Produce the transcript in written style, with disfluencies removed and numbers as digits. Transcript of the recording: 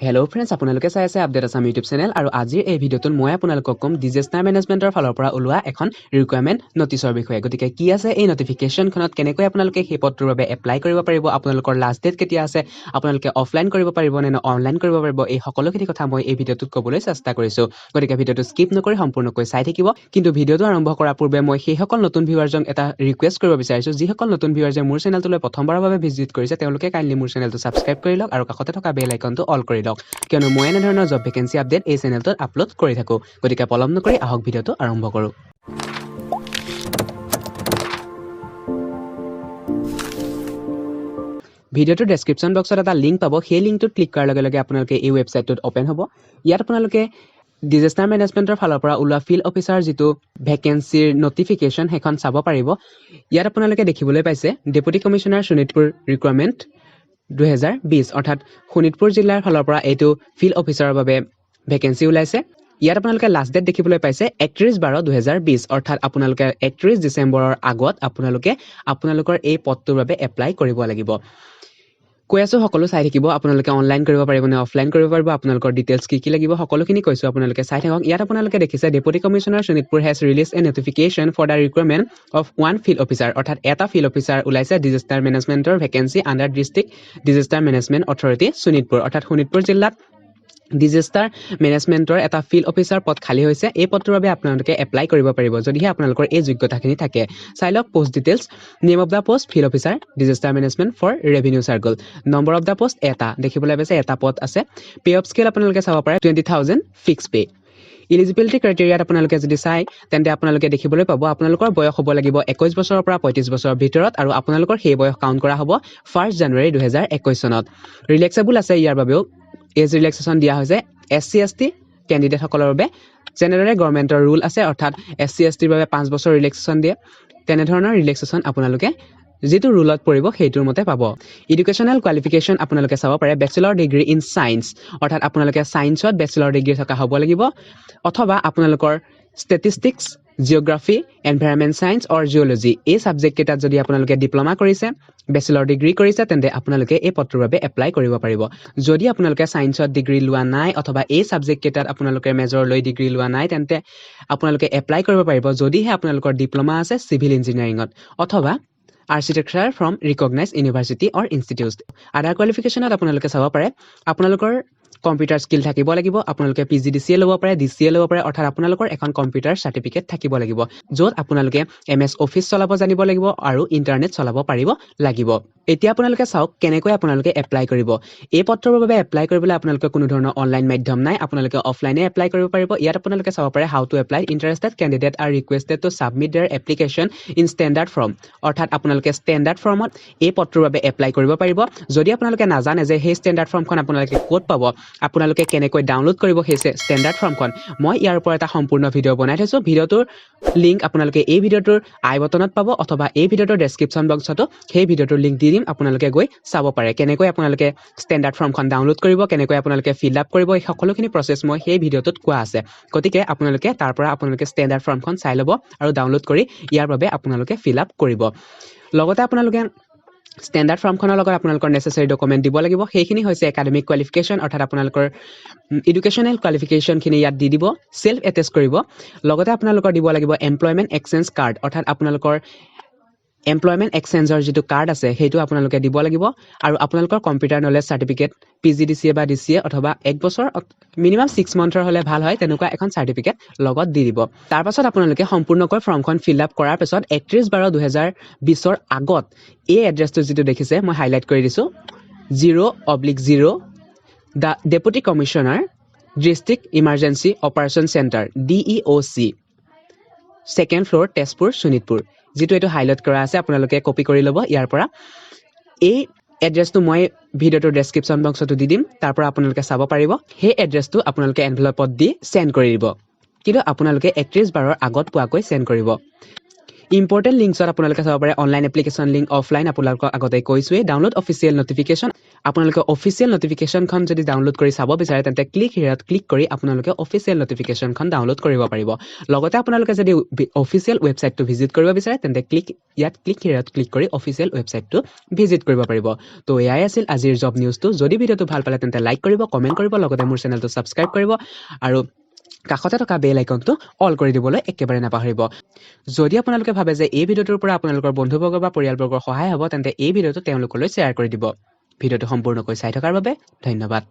Hello' friends, আপোনালোকে চাই আছে আপডেট আছাম ইউটিউব চেনেল আৰু আজিৰ এই ভিডিঅ'টোত মই আপোনালোকক ক'ম ডিজাষ্টাৰ মেনেজমেণ্টৰ ফালৰ পৰা ওলোৱা এখন ৰিকুৱাৰমেণ্ট নটিচৰ বিষয়ে। গতিকে কি আছে এই নটিফিকেশ্যনখনত, কেনেকৈ আপোনালোকে সেই পদটোৰ বাবে এপ্লাই কৰিব পাৰিব, আপোনালোকৰ লাষ্ট ডেট কেতিয়া আছে, আপোনালোকে অফলাইন কৰিব পাৰিব নে অনলাইন কৰিব পাৰিব, এই সকলোখিনি কথা মই এই ভিডিঅ'টোত ক'বলৈ চেষ্টা কৰিছোঁ। গতিকে ভিডিঅ'টো স্কিপ নকৰি সম্পূৰ্ণকৈ চাই থাকিব। কিন্তু ভিডিঅ'টো আৰম্ভ কৰাৰ পূৰ্বে মই সেইসকল নতুন ভিউৱাৰজনক এটা ৰিকুৱেষ্ট কৰিব বিচাৰিছোঁ, যিসকল নতুন ভিউৱাৰজে মোৰ চেনেলটোলৈ প্ৰথমবাৰৰ বাবে ভিজিট কৰিছে তেওঁলোকে কাইণ্ডলি মোৰ চেনেলটো ছাবস্ক্ৰাইব কৰি লওক আৰু কাষতে থকা বেল আইকনটো অল কৰি লওক, কিয়নো মই এনেধৰণৰ জব ভেকেঞ্চি আপডেট এই চেনেলটোত আপলোড কৰি থাকোঁ। গতিকে পলম নকৰি আহক ভিডিঅ'টো আৰম্ভ কৰোঁ। ভিডিঅ'টোৰ ডেছক্ৰিপশ্যন বক্সত এটা লিংক পাব, সেই লিংকটোত ক্লিক কৰাৰ লগে লগে আপোনালোকে এই ৱেবছাইটটোত অ'পেন হ'ব। ইয়াত আপোনালোকে ডিজাষ্টাৰ মেনেজমেণ্টৰ ফালৰ পৰা ওলোৱা ফিল্ড অফিচাৰ যিটো ভেকেঞ্চিৰ নটিফিকেশ্যন সেইখন চাব পাৰিব। ইয়াত আপোনালোকে দেখিবলৈ পাইছে ডেপুটি কমিশ্যনাৰ শোণিতপুৰ ৰিকুৱাৰমেণ্ট 2020, অৰ্থাৎ শোণিতপুৰ জিলাৰ ফালৰ পৰা এইটো ফিল্ড অফিচাৰৰ বাবে ভেকেঞ্চি ওলাইছে। ইয়াত আপোনালোকে লাষ্ট ডেট দেখিবলৈ পাইছে 31/12/2020, অৰ্থাৎ আপোনালোকে 31 ডিচেম্বৰৰ আগত আপোনালোকৰ এই পদটোৰ বাবে এপ্লাই কৰিব লাগিব। কৈ আছোঁ সকলো চাই থাকিব, আপোনালোকে অনলাইন কৰিব পাৰিব নে অফলাইন কৰিব পাৰিব, আপোনালোকৰ ডিটেইলছ কি লাগিব সকলোখিনি কৈছোঁ, আপোনালোকে চাই থাকক। ইয়াত আপোনালোকে দেখিছে deputy commissioner Sonitpur has release a notification for the recruitment of one field officer, অৰ্থাৎ এটা ফিল্ড অফিচাৰ ওলাইছে ডিজাষ্টাৰ মেনেজমেণ্টৰ vacancy under district disaster management authority Sonitpur, অৰ্থাৎ শোণিতপুৰ জিলাত ডিজাষ্টাৰ মেনেজমেণ্টৰ এটা ফিল্ড অফিচাৰ পদ খালী হৈছে। এই পদটোৰ বাবে আপোনালোকে এপ্লাই কৰিব পাৰিব যদিহে আপোনালোকৰ এই যোগ্যতাখিনি থাকে। চাই লওক post details. Name of the post field officer disaster management for revenue circle. Number of the post এটা দেখিবলৈ পাইছে, এটা পদ আছে। পে অফ স্কেল আপোনালোকে চাব পাৰে 20,000 ফিক্স পে। ইলিজিবিলিটি ক্ৰাইটেৰিয়াত আপোনালোকে যদি চাই তেন্তে আপোনালোকে দেখিবলৈ পাব আপোনালোকৰ বয়স হ'ব লাগিব 21 বছৰৰ পৰা 35 বছৰৰ ভিতৰত, আৰু আপোনালোকৰ সেই বয়স কাউণ্ট কৰা হ'ব 1 জানুৱাৰী 2021 চনত। ৰিলেক্সেবল আছে, ইয়াৰ বাবেও এজ ৰিলেক্সেশ্যন দিয়া হৈছে SC/ST কেণ্ডিডেটসকলৰ বাবে। যেনেদৰে গভৰ্ণমেণ্টৰ ৰুল আছে, অৰ্থাৎ SC/STৰ বাবে 5 বছৰ ৰিলেক্সেশ্যন দিয়ে, তেনেধৰণৰ ৰিলেক্সেশ্যন আপোনালোকে যিটো ৰুলত পৰিব সেইটোৰ মতে পাব। এডুকেশ্যনেল কোৱালিফিকেশ্যন আপোনালোকে চাব পাৰে বেচেলৰ ডিগ্ৰী ইন ছায়েন্স, অৰ্থাৎ আপোনালোকে ছায়েন্সত বেচেলৰ ডিগ্ৰী থকা হ'ব লাগিব, অথবা আপোনালোকৰ ষ্টেটিষ্টিক্স, জিঅ'গ্ৰাফী, এনভাইৰনমেণ্ট ছায়েন্স অৰ জিঅ'লজি এই ছাবজেক্টকেইটাত যদি আপোনালোকে ডিপ্ল'মা কৰিছে, বেচেলৰ ডিগ্ৰী কৰিছে, তেন্তে আপোনালোকে এই পদটোৰ বাবে এপ্লাই কৰিব পাৰিব। যদি আপোনালোকে ছায়েন্সত ডিগ্ৰী লোৱা নাই অথবা এই ছাবজেক্টকেইটাত আপোনালোকে মেজৰ লৈ ডিগ্ৰী লোৱা নাই, তেন্তে আপোনালোকে এপ্লাই কৰিব পাৰিব যদিহে আপোনালোকৰ ডিপ্ল'মা আছে চিভিল ইঞ্জিনিয়াৰিঙত অথবা architecture from recognize university or institute. Other কোৱালিফিকেশ্যনত আপোনালোকে চাব পাৰে আপোনালোকৰ কম্পিউটাৰ স্কিল থাকিব লাগিব, আপোনালোকে PGDCA ল'ব পাৰে, DCA ল'ব পাৰে, অৰ্থাৎ আপোনালোকৰ এখন কম্পিউটাৰ চাৰ্টিফিকেট থাকিব লাগিব, য'ত আপোনালোকে MS অফিচ চলাব জানিব লাগিব আৰু ইণ্টাৰনেট চলাব পাৰিব লাগিব। এতিয়া আপোনালোকে চাওক কেনেকৈ আপোনালোকে এপ্লাই কৰিব। এই পদটোৰ বাবে এপ্লাই কৰিবলৈ আপোনালোকে কোনো ধৰণৰ অনলাইন মাধ্যম নাই, আপোনালোকে অফলাইনে এপ্লাই কৰিব পাৰিব। ইয়াত আপোনালোকে চাব পাৰে how to apply. Interested candidate are requested to submit their application in standard form, অৰ্থাৎ আপোনালোকে ষ্টেণ্ডাৰ্ড ফৰ্মত এই পদটোৰ বাবে এপ্লাই কৰিব পাৰিব। যদি আপোনালোকে নাজানে যে সেই ষ্টেণ্ডাৰ্ড ফৰ্মখন আপোনালোকে ক'ত পাব, আপোনালোকে কেনেকৈ ডাউনলোড কৰিব সেই ষ্টেণ্ডাৰ্ড ফৰ্মখন, মই ইয়াৰ ওপৰত এটা সম্পূৰ্ণ ভিডিঅ' বনাই থৈছোঁ। ভিডিঅ'টোৰ লিংক আপোনালোকে এই ভিডিঅ'টোৰ আই বটনত পাব অথবা এই ভিডিঅ'টোৰ ডেছক্ৰিপশ্যন বক্সতো সেই ভিডিঅ'টোৰ লিংক দি দিম, আপোনালোকে গৈ চাব পাৰে কেনেকৈ আপোনালোকে ষ্টেণ্ডাৰ্ড ফৰ্মখন ডাউনলোড কৰিব, কেনেকৈ আপোনালোকে ফিল আপ কৰিব, এই সকলোখিনি প্ৰচেছ মই সেই ভিডিঅ'টোত কোৱা আছে। গতিকে আপোনালোকে তাৰ পৰা আপোনালোকে ষ্টেণ্ডাৰ্ড ফৰ্মখন চাই ল'ব আৰু ডাউনলোড কৰি ইয়াৰ বাবে আপোনালোকে ফিল আপ কৰিব। লগতে আপোনালোকে ষ্টেণ্ডাৰ্ড ফৰ্মখনৰ লগত আপোনালোকৰ নেচেচাৰী ডকুমেণ্ট দিব লাগিব। সেইখিনি হৈছে একাডেমিক কোৱালিফিকেশ্যন, অৰ্থাৎ আপোনালোকৰ এডুকেশ্যনেল কোৱালিফিকেশ্যনখিনি ইয়াত দি দিব, চেল্ফ এটেষ্ট কৰিব। লগতে আপোনালোকৰ দিব লাগিব এমপ্লয়মেণ্ট এক্সচেঞ্জ কাৰ্ড, অৰ্থাৎ আপোনালোকৰ এমপ্লয়মেণ্ট এক্সচেঞ্জৰ যিটো কাৰ্ড আছে সেইটো আপোনালোকে দিব লাগিব, আৰু আপোনালোকৰ কম্পিউটাৰ নলেজ চাৰ্টিফিকেট PGDCA বা DCA অথবা 1 বছৰ মিনিমাম 6 মান্থৰ হ'লে ভাল হয়, তেনেকুৱা এখন চাৰ্টিফিকেট লগত দি দিব। তাৰপাছত আপোনালোকে সম্পূৰ্ণকৈ ফৰ্মখন ফিল আপ কৰাৰ পিছত 31/12/2020 আগত এই এড্ৰেছটো যিটো দেখিছে মই হাইলাইট কৰি দিছোঁ 0/0 the deputy commissioner district emergency operation centre DEOC, 2nd floor Tezpur Sonitpur, যিটো এইটো হাইলাইট কৰা আছে আপোনালোকে কপি কৰি ল'ব ইয়াৰ পৰা। এই এড্ৰেছটো মই ভিডিঅ'টোৰ ডেছক্ৰিপশ্যন বক্সতো দি দিম, তাৰ পৰা আপোনালোকে চাব পাৰিব। সেই এড্ৰেছটো আপোনালোকে এনভেলপত দি চেণ্ড কৰি দিব, কিন্তু আপোনালোকে 31/12 আগত পোৱাকৈ চেণ্ড কৰিব। ইম্পৰ্টেণ্ট লিংকছত আপোনালোকে চাব পাৰে অনলাইন এপ্লিকেশ্যন লিংক অফলাইন আপোনালোকক আগতে কৈছোৱেই ডাউনলোড অফিচিয়েল নটিফিকেশ্যন আপোনালোকে অফিচিয়েল নটিফিকেশ্যনখন যদি ডাউনলোড কৰি চাব বিচাৰে তেন্তে ক্লিক হিয়াৰত ক্লিক কৰি আপোনালোকে অফিচিয়েল নটিফিকেশ্যনখন ডাউনলোড কৰিব পাৰিব লগতে আপোনালোকে যদি অফিচিয়েল ৱেবছাইটটো ভিজিট কৰিব বিচাৰে তেন্তে ক্লিক হিয়াৰত ক্লিক কৰি অফিচিয়েল ৱেবছাইটটো ভিজিট কৰিব পাৰিব তো এয়াই আছিল আজিৰ জব নিউজটো যদি ভিডিঅ'টো ভাল পালে তেন্তে লাইক কৰিব কমেণ্ট কৰিব লগতে মোৰ চেনেলটো ছাবস্ক্ৰাইব কৰিব আৰু কাষতে থকা বেল আইকনটো অল কৰি দিবলৈ একেবাৰে নাপাহৰিব যদি আপোনালোকে ভাবে যে এই ভিডিঅ'টোৰ পৰা আপোনালোকৰ বন্ধুবৰ্গ বা পৰিয়ালবৰ্গৰ সহায় হ'ব তেন্তে এই ভিডিঅ'টো তেওঁলোকলৈ শ্বেয়াৰ কৰি দিব ভিডিঅ'টো সম্পূৰ্ণকৈ চাই থকাৰ বাবে ধন্যবাদ